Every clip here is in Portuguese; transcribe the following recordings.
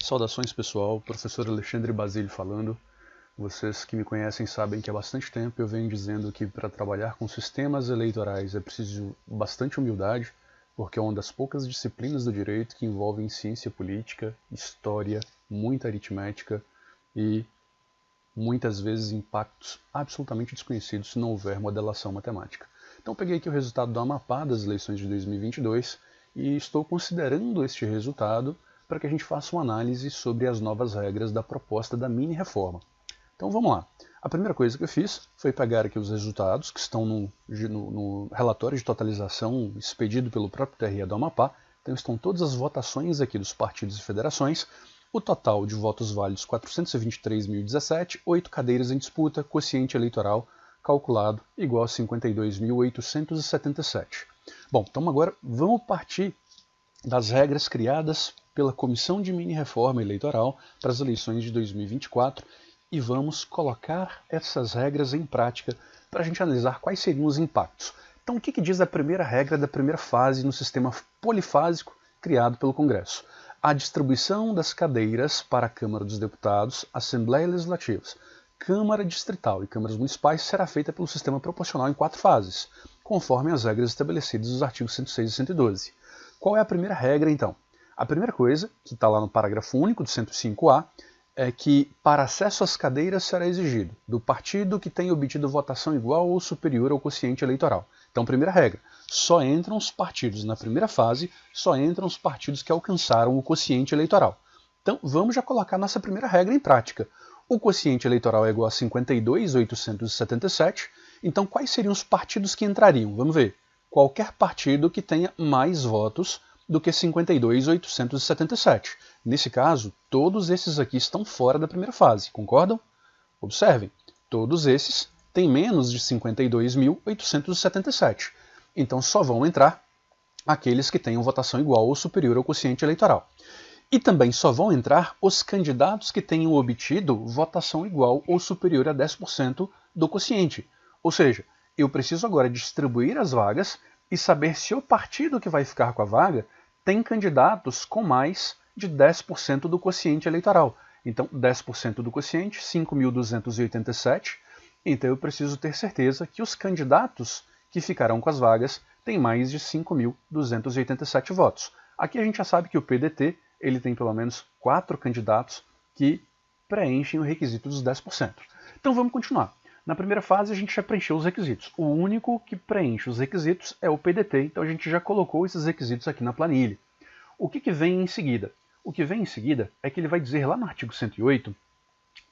Saudações pessoal, professor Alexandre Basile falando. Vocês que me conhecem sabem que há bastante tempo eu venho dizendo que para trabalhar com sistemas eleitorais é preciso bastante humildade, porque é uma das poucas disciplinas do direito que envolvem ciência política, história, muita aritmética e muitas vezes impactos absolutamente desconhecidos se não houver modelação matemática. Então peguei aqui o resultado do Amapá das eleições de 2022 e estou considerando este resultado para que a gente faça uma análise sobre as novas regras da proposta da mini-reforma. Então vamos lá. A primeira coisa que eu fiz foi pegar aqui os resultados que estão no relatório de totalização expedido pelo próprio TRE do Amapá. Então estão todas as votações aqui dos partidos e federações. O total de votos válidos 423.017, 8 cadeiras em disputa, quociente eleitoral calculado igual a 52.877. Bom, então agora vamos partir das regras criadas pela Comissão de Mini-Reforma Eleitoral para as eleições de 2024 e vamos colocar essas regras em prática para a gente analisar quais seriam os impactos. Então o que diz a primeira regra da primeira fase no sistema polifásico criado pelo Congresso? A distribuição das cadeiras para a Câmara dos Deputados, Assembleias Legislativas, Câmara Distrital e Câmaras Municipais será feita pelo sistema proporcional em 4 fases, conforme as regras estabelecidas nos artigos 106 e 112. Qual é a primeira regra, então? A primeira coisa, que está lá no parágrafo único do 105A, é que para acesso às cadeiras será exigido do partido que tenha obtido votação igual ou superior ao quociente eleitoral. Então, primeira regra, só entram os partidos na primeira fase, só entram os partidos que alcançaram o quociente eleitoral. Então, vamos já colocar nossa primeira regra em prática. O quociente eleitoral é igual a 52.877, então quais seriam os partidos que entrariam? Vamos ver. Qualquer partido que tenha mais votos do que 52.877. Nesse caso, todos esses aqui estão fora da primeira fase, concordam? Observem, todos esses têm menos de 52.877. Então só vão entrar aqueles que tenham votação igual ou superior ao quociente eleitoral. E também só vão entrar os candidatos que tenham obtido votação igual ou superior a 10% do quociente. Ou seja, eu preciso agora distribuir as vagas e saber se o partido que vai ficar com a vaga tem candidatos com mais de 10% do quociente eleitoral. Então, 10% do quociente, 5.287. Então, eu preciso ter certeza que os candidatos que ficarão com as vagas têm mais de 5.287 votos. Aqui a gente já sabe que o PDT ele tem pelo menos 4 candidatos que preenchem o requisito dos 10%. Então, vamos continuar. Na primeira fase, a gente já preencheu os requisitos. O único que preenche os requisitos é o PDT, então a gente já colocou esses requisitos aqui na planilha. O que vem em seguida? O que vem em seguida é que ele vai dizer lá no artigo 108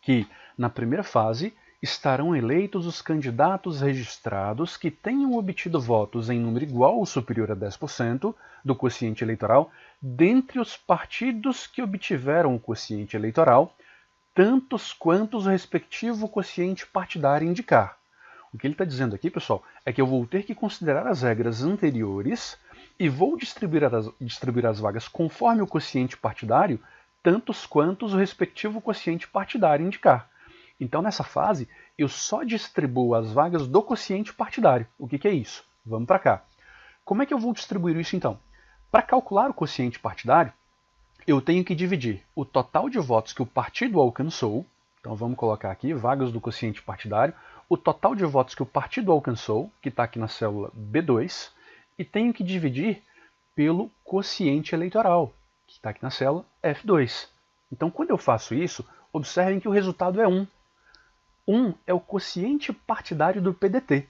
que, na primeira fase, estarão eleitos os candidatos registrados que tenham obtido votos em número igual ou superior a 10% do quociente eleitoral dentre os partidos que obtiveram o quociente eleitoral, tantos quantos o respectivo quociente partidário indicar. O que ele está dizendo aqui, pessoal, é que eu vou ter que considerar as regras anteriores e vou distribuir as vagas conforme o quociente partidário, tantos quantos o respectivo quociente partidário indicar. Então, nessa fase, eu só distribuo as vagas do quociente partidário. O que é isso? Vamos para cá. Como é que eu vou distribuir isso, então? Para calcular o quociente partidário, eu tenho que dividir o total de votos que o partido alcançou, então vamos colocar aqui, vagas do quociente partidário, o total de votos que o partido alcançou, que está aqui na célula B2, e tenho que dividir pelo quociente eleitoral, que está aqui na célula F2. Então, quando eu faço isso, observem que o resultado é 1. 1 é o quociente partidário do PDT.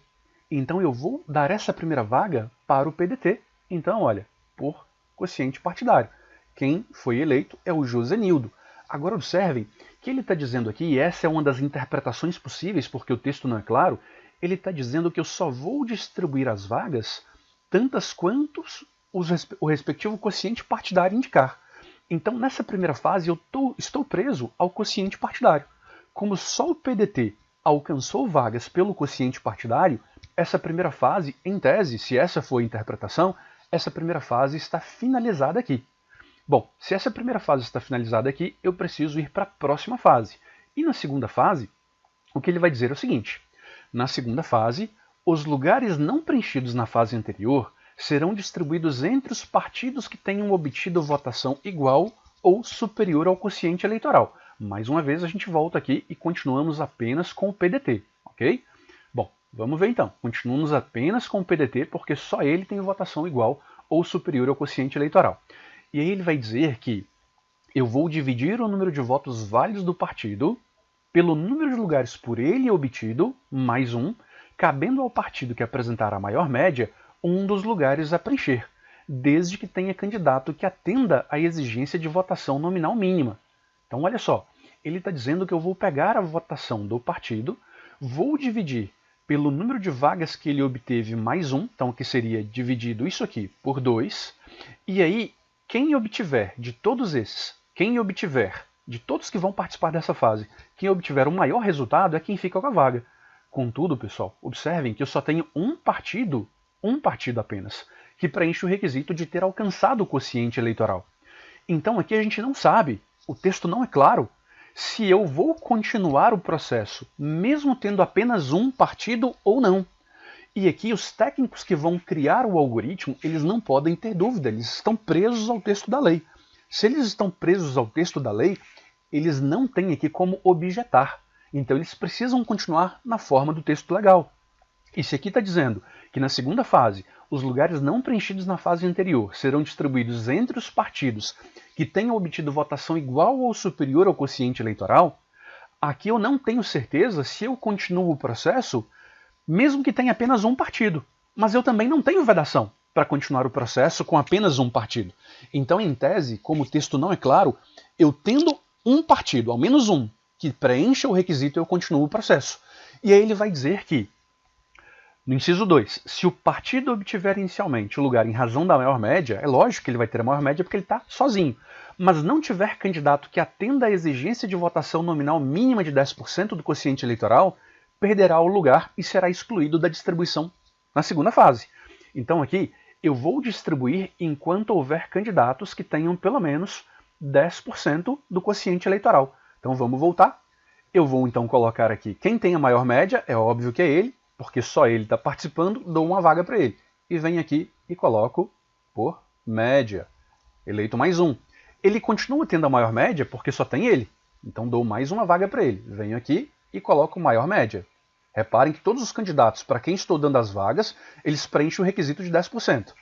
Então, eu vou dar essa primeira vaga para o PDT. Então, olha, por quociente partidário. Quem foi eleito é o Josenildo. Agora observem que ele está dizendo aqui, e essa é uma das interpretações possíveis, porque o texto não é claro, ele está dizendo que eu só vou distribuir as vagas tantas quantos o respectivo quociente partidário indicar. Então, nessa primeira fase, eu estou preso ao quociente partidário. Como só o PDT alcançou vagas pelo quociente partidário, essa primeira fase, em tese, se essa for a interpretação, essa primeira fase está finalizada aqui. Bom, se essa primeira fase está finalizada aqui, eu preciso ir para a próxima fase. E na segunda fase, o que ele vai dizer é o seguinte. Na segunda fase, os lugares não preenchidos na fase anterior serão distribuídos entre os partidos que tenham obtido votação igual ou superior ao quociente eleitoral. Mais uma vez a gente volta aqui e continuamos apenas com o PDT, ok? Bom, vamos ver então. Continuamos apenas com o PDT porque só ele tem votação igual ou superior ao quociente eleitoral. E aí ele vai dizer que eu vou dividir o número de votos válidos do partido pelo número de lugares por ele obtido, mais um, cabendo ao partido que apresentar a maior média um dos lugares a preencher, desde que tenha candidato que atenda à exigência de votação nominal mínima. Então, olha só, ele está dizendo que eu vou pegar a votação do partido, vou dividir pelo número de vagas que ele obteve mais um, então que seria dividido isso aqui por 2, e aí quem obtiver de todos esses, de todos que vão participar dessa fase, quem obtiver o maior resultado é quem fica com a vaga. Contudo, pessoal, observem que eu só tenho um partido apenas, que preenche o requisito de ter alcançado o quociente eleitoral. Então aqui a gente não sabe, o texto não é claro, se eu vou continuar o processo, mesmo tendo apenas um partido ou não. E aqui os técnicos que vão criar o algoritmo, eles não podem ter dúvida, eles estão presos ao texto da lei. Se eles estão presos ao texto da lei, eles não têm aqui como objetar. Então eles precisam continuar na forma do texto legal. E se aqui está dizendo que na segunda fase, os lugares não preenchidos na fase anterior serão distribuídos entre os partidos que tenham obtido votação igual ou superior ao quociente eleitoral, aqui eu não tenho certeza se eu continuo o processo, mesmo que tenha apenas um partido. Mas eu também não tenho vedação para continuar o processo com apenas um partido. Então, em tese, como o texto não é claro, eu tendo um partido, ao menos um, que preencha o requisito, eu continuo o processo. E aí ele vai dizer que, no inciso 2, se o partido obtiver inicialmente o lugar em razão da maior média, é lógico que ele vai ter a maior média porque ele está sozinho, mas não tiver candidato que atenda à exigência de votação nominal mínima de 10% do quociente eleitoral, perderá o lugar e será excluído da distribuição na segunda fase. Então aqui, eu vou distribuir enquanto houver candidatos que tenham pelo menos 10% do quociente eleitoral. Então vamos voltar. Eu vou então colocar aqui quem tem a maior média, é óbvio que é ele, porque só ele está participando, dou uma vaga para ele. E venho aqui e coloco por média. Eleito mais um. Ele continua tendo a maior média porque só tem ele. Então dou mais uma vaga para ele. Venho aqui e coloco maior média. Reparem que todos os candidatos para quem estou dando as vagas, eles preenchem o requisito de 10%.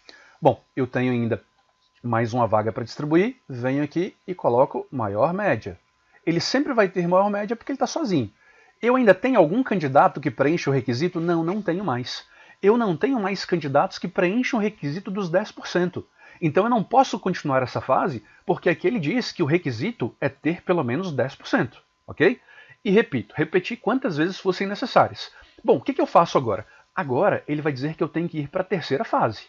Bom, eu tenho ainda mais uma vaga para distribuir. Venho aqui e coloco maior média. Ele sempre vai ter maior média porque ele está sozinho. Eu ainda tenho algum candidato que preenche o requisito? Não, não tenho mais. Eu não tenho mais candidatos que preencham o requisito dos 10%. Então eu não posso continuar essa fase, porque aqui ele diz que o requisito é ter pelo menos 10%. Ok? E repito, repetir quantas vezes fossem necessárias. Bom, o que eu faço agora? Agora ele vai dizer que eu tenho que ir para a terceira fase.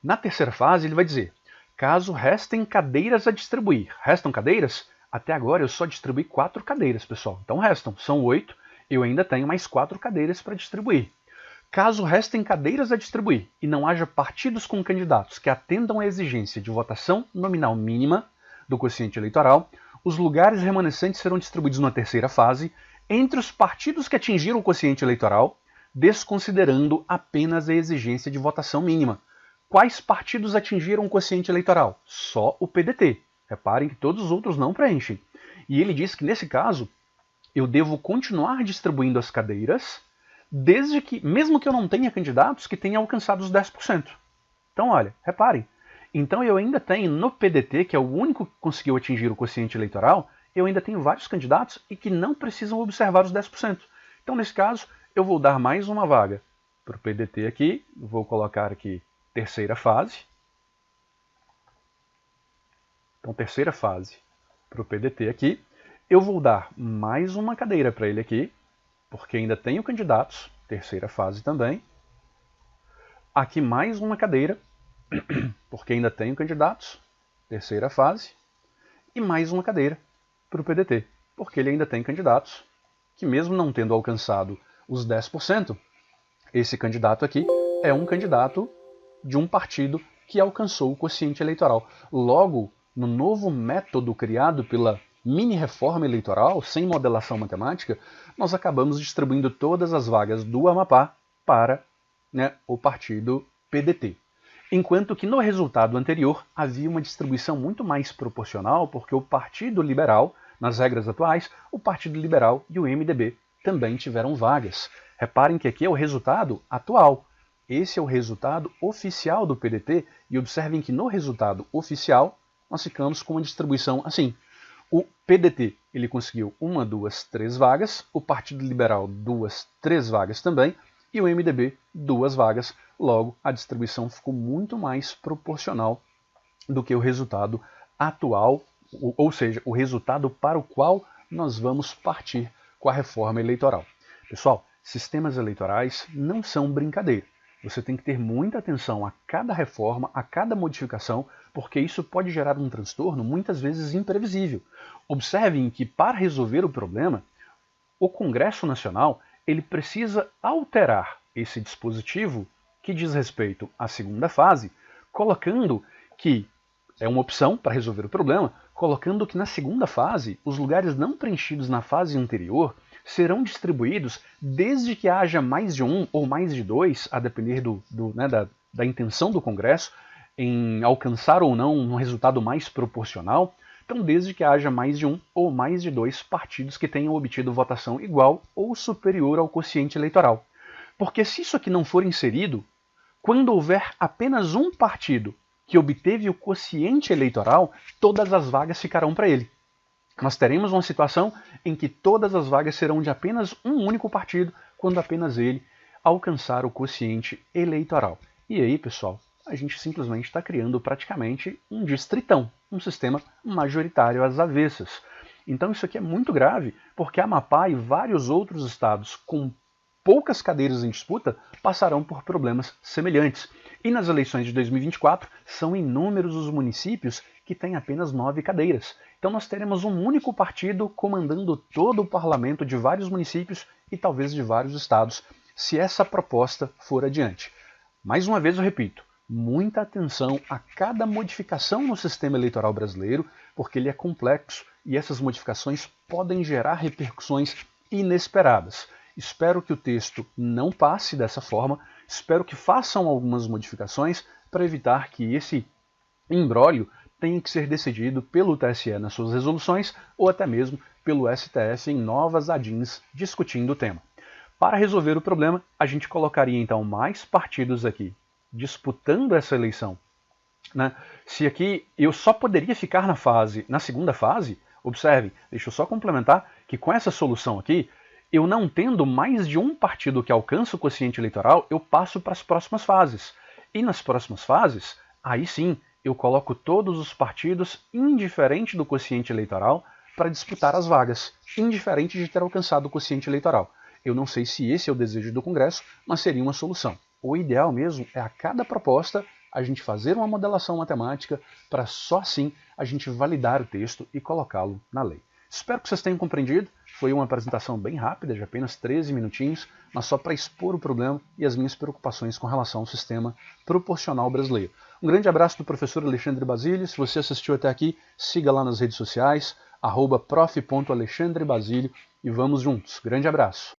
Na terceira fase ele vai dizer, caso restem cadeiras a distribuir. Restam cadeiras? Até agora eu só distribuí 4 cadeiras, pessoal. Então restam, são 8. Eu ainda tenho mais 4 cadeiras para distribuir. Caso restem cadeiras a distribuir e não haja partidos com candidatos que atendam à exigência de votação nominal mínima do quociente eleitoral, os lugares remanescentes serão distribuídos na terceira fase entre os partidos que atingiram o quociente eleitoral, desconsiderando apenas a exigência de votação mínima. Quais partidos atingiram o quociente eleitoral? Só o PDT. Reparem que todos os outros não preenchem. E ele diz que, nesse caso, eu devo continuar distribuindo as cadeiras, desde que, mesmo que eu não tenha candidatos que tenham alcançado os 10%. Então, olha, reparem. Então eu ainda tenho no PDT, que é o único que conseguiu atingir o quociente eleitoral, eu ainda tenho vários candidatos e que não precisam observar os 10%. Então, nesse caso, eu vou dar mais uma vaga para o PDT aqui, vou colocar aqui terceira fase. Então, terceira fase para o PDT aqui. Eu vou dar mais uma cadeira para ele aqui, porque ainda tenho candidatos, terceira fase também. Aqui mais uma cadeira, porque ainda tenho candidatos, terceira fase. E mais uma cadeira para o PDT, porque ele ainda tem candidatos que, mesmo não tendo alcançado os 10%, esse candidato aqui é um candidato de um partido que alcançou o quociente eleitoral. Logo, no novo método criado pela mini-reforma eleitoral, sem modelação matemática, nós acabamos distribuindo todas as vagas do Amapá para o partido PDT. enquanto que no resultado anterior havia uma distribuição muito mais proporcional, porque o Partido Liberal, nas regras atuais, o Partido Liberal e o MDB também tiveram vagas. Reparem que aqui é o resultado atual. Esse é o resultado oficial do PDT, e observem que no resultado oficial nós ficamos com uma distribuição assim. O PDT ele conseguiu 1, 2, 3 vagas, o Partido Liberal 2, 3 vagas também, e o MDB 2 vagas. Logo, a distribuição ficou muito mais proporcional do que o resultado atual, ou seja, o resultado para o qual nós vamos partir com a reforma eleitoral. Pessoal, sistemas eleitorais não são brincadeira. Você tem que ter muita atenção a cada reforma, a cada modificação, porque isso pode gerar um transtorno muitas vezes imprevisível. Observem que para resolver o problema, o Congresso Nacional ele precisa alterar esse dispositivo que diz respeito à segunda fase, colocando que é uma opção para resolver o problema, colocando que na segunda fase, os lugares não preenchidos na fase anterior serão distribuídos desde que haja mais de um ou mais de dois, a depender da intenção do Congresso, em alcançar ou não um resultado mais proporcional. Então, desde que haja mais de um ou mais de dois partidos que tenham obtido votação igual ou superior ao quociente eleitoral. Porque se isso aqui não for inserido, quando houver apenas um partido que obteve o quociente eleitoral, todas as vagas ficarão para ele. Nós teremos uma situação em que todas as vagas serão de apenas um único partido, quando apenas ele alcançar o quociente eleitoral. E aí, pessoal, a gente simplesmente está criando praticamente um distritão, um sistema majoritário às avessas. Então isso aqui é muito grave, porque Amapá e vários outros estados com poucas cadeiras em disputa passarão por problemas semelhantes. E nas eleições de 2024, são inúmeros os municípios que têm apenas 9 cadeiras. Então nós teremos um único partido comandando todo o parlamento de vários municípios e talvez de vários estados, se essa proposta for adiante. Mais uma vez eu repito, muita atenção a cada modificação no sistema eleitoral brasileiro, porque ele é complexo e essas modificações podem gerar repercussões inesperadas. Espero que o texto não passe dessa forma, espero que façam algumas modificações para evitar que esse imbróglio tenha que ser decidido pelo TSE nas suas resoluções ou até mesmo pelo STF em novas ADINs discutindo o tema. Para resolver o problema, a gente colocaria então mais partidos aqui disputando essa eleição. Se aqui eu só poderia ficar na segunda fase, observem, deixa eu só complementar que com essa solução aqui, eu não tendo mais de um partido que alcança o quociente eleitoral, eu passo para as próximas fases. E nas próximas fases, aí sim, eu coloco todos os partidos, indiferente do quociente eleitoral, para disputar as vagas, indiferente de ter alcançado o quociente eleitoral. Eu não sei se esse é o desejo do Congresso, mas seria uma solução. O ideal mesmo é a cada proposta a gente fazer uma modelação matemática para só assim a gente validar o texto e colocá-lo na lei. Espero que vocês tenham compreendido. Foi uma apresentação bem rápida, de apenas 13 minutinhos, mas só para expor o problema e as minhas preocupações com relação ao sistema proporcional brasileiro. Um grande abraço do professor Alexandre Basílio. Se você assistiu até aqui, siga lá nas redes sociais, @prof.alexandrebasilio, e vamos juntos. Grande abraço.